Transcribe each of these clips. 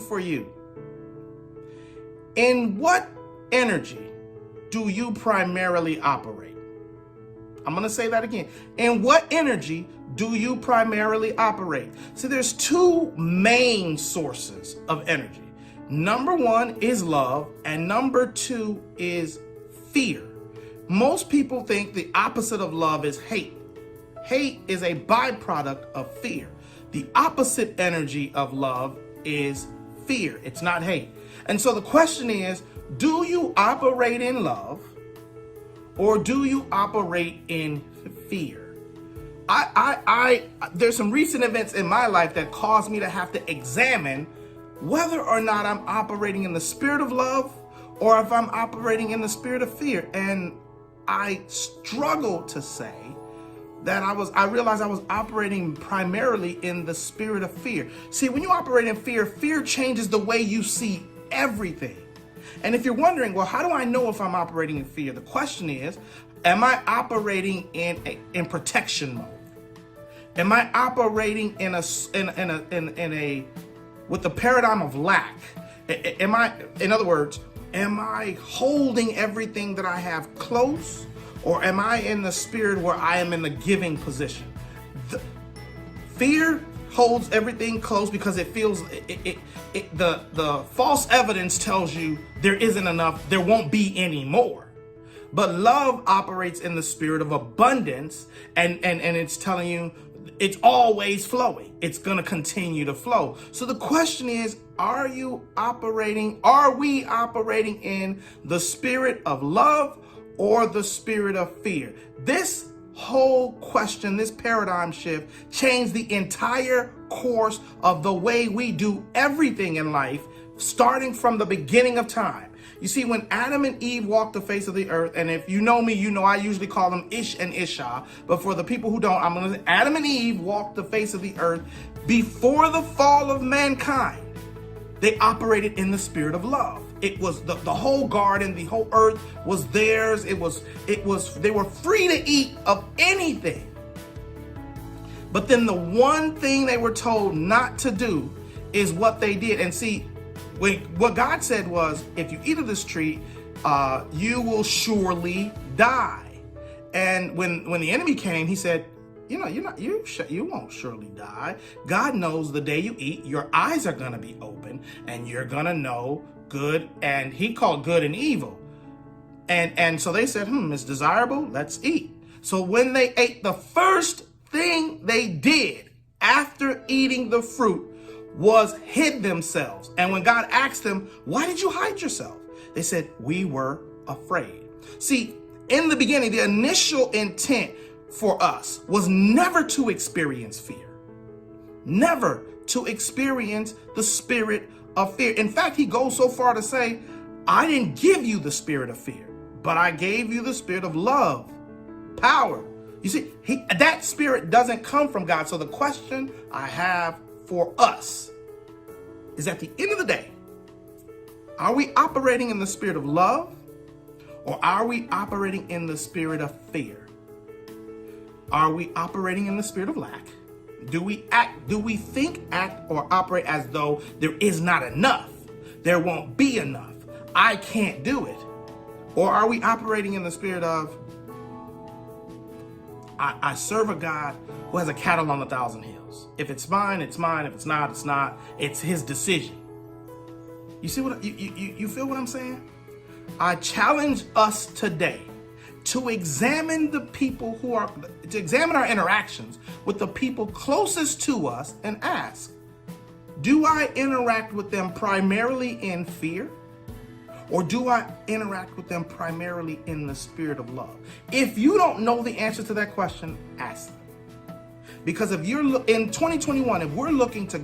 for you. In what energy do you primarily operate? I'm going to say that again. In what energy do you primarily operate? See, there's two main sources of energy. Number one is love, and number two is fear. Most people think the opposite of love is hate. Hate is a byproduct of fear. The opposite energy of love is fear. It's not hate. And so the question is, do you operate in love or do you operate in fear? There's some recent events in my life that caused me to have to examine whether or not I'm operating in the spirit of love or if I'm operating in the spirit of fear. And I struggled to say that I realized I was operating primarily in the spirit of fear. See, when you operate in fear, fear changes the way you see everything. And if you're wondering, well, how do I know if I'm operating in fear? The question is, am I operating in protection mode? Am I operating with the paradigm of lack? In other words, am I holding everything that I have close, or am I in the spirit where I am in the giving position? Fear holds everything close because it feels the false evidence tells you there isn't enough, there won't be any more. But love operates in the spirit of abundance, and it's telling you it's always flowing. It's going to continue to flow. So the question is, are we operating in the spirit of love or the spirit of fear? This whole question, this paradigm shift, changed the entire course of the way we do everything in life, starting from the beginning of time. You see, when Adam and Eve walked the face of the earth, and if you know me, you know I usually call them Ish and Isha, but for the people who don't, I'm going to say Adam and Eve walked the face of the earth before the fall of mankind. They operated in the spirit of love. It was the whole garden, the whole earth was theirs. They were free to eat of anything. But then the one thing they were told not to do is what they did. And see, what God said was, if you eat of this tree, you will surely die. And when the enemy came, he said, you won't surely die. God knows the day you eat, your eyes are going to be open and you're going to know good, and he called good and evil. And so they said, it's desirable, let's eat. So when they ate, the first thing they did after eating the fruit was hid themselves. And when God asked them, why did you hide yourself? They said, we were afraid. See, in the beginning, the initial intent for us was never to experience fear, never to experience the spirit of fear. In fact, he goes so far to say, I didn't give you the spirit of fear, but I gave you the spirit of love, power. You see, that spirit doesn't come from God. So the question I have for us is, at the end of the day, are we operating in the spirit of love, or are we operating in the spirit of fear? Are we operating in the spirit of lack? Do we think, act, or operate as though there is not enough? There won't be enough. I can't do it. Or are we operating in the spirit of, I serve a God who has a cattle on 1,000 hills. If it's mine, it's mine. If it's not, it's not. It's his decision. You see what you feel what I'm saying? I challenge us today to examine our interactions with the people closest to us and ask, do I interact with them primarily in fear, or do I interact with them primarily in the spirit of love? If you don't know the answer to that question, ask them. Because if you're in 2021, if we're looking to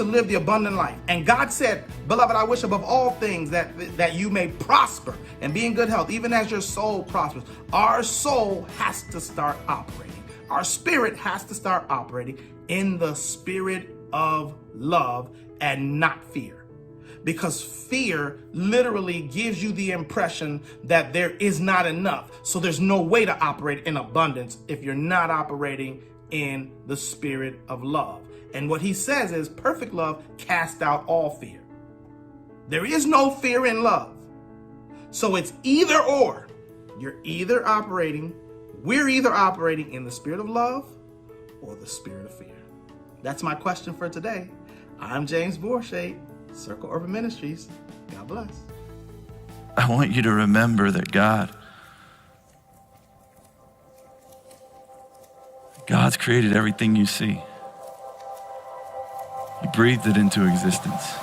live the abundant life, and God said, beloved, I wish above all things that you may prosper and be in good health, even as your soul prospers. Our soul has to start operating. Our spirit has to start operating in the spirit of love and not fear. Because fear literally gives you the impression that there is not enough. So there's no way to operate in abundance if you're not operating in the spirit of love. And what he says is perfect love casts out all fear. There is no fear in love. So it's either or. We're either operating in the spirit of love or the spirit of fear. That's my question for today. I'm James Borshade, Circle Urban Ministries. God bless. I want you to remember that God's created everything you see. He breathed it into existence.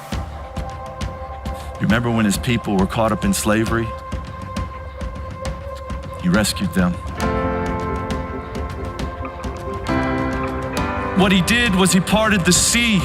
You remember when his people were caught up in slavery? He rescued them. What he did was he parted the sea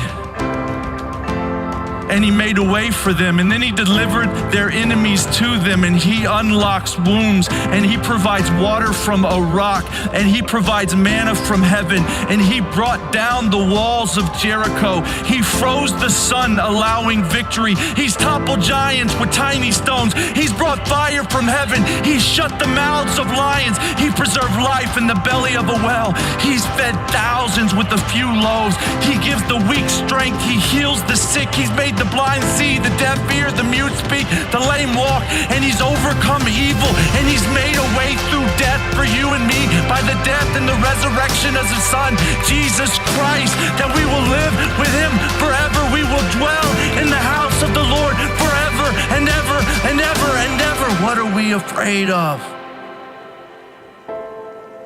and he made a way for them, and then he delivered their enemies to them, and he unlocks wombs, and he provides water from a rock, and he provides manna from heaven, and he brought down the walls of Jericho. He froze the sun, allowing victory. He's toppled giants with tiny stones. He's brought fire from heaven. He's shut the mouths of lions. He preserved life in the belly of a well. He's fed thousands with a few loaves. He gives the weak strength. He heals the sick. He's made the blind see, the deaf hear, the mute speak, the lame walk, and he's overcome evil, and he's made a way through death for you and me by the death and the resurrection of his son, Jesus Christ, that we will live with him forever. We will dwell in the house of the Lord forever and ever and ever and ever. What are we afraid of?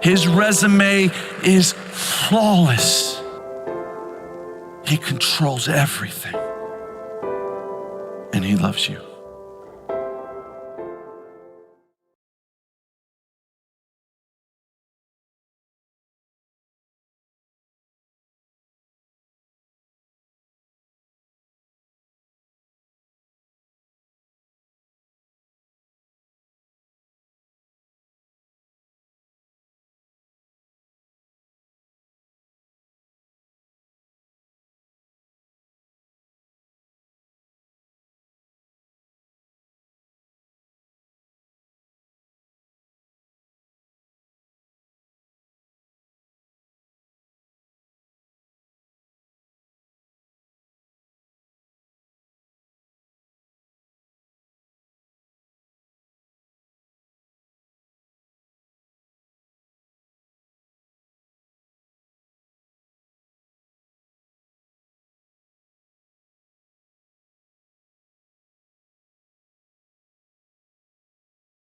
His resume is flawless. He controls everything. And he loves you.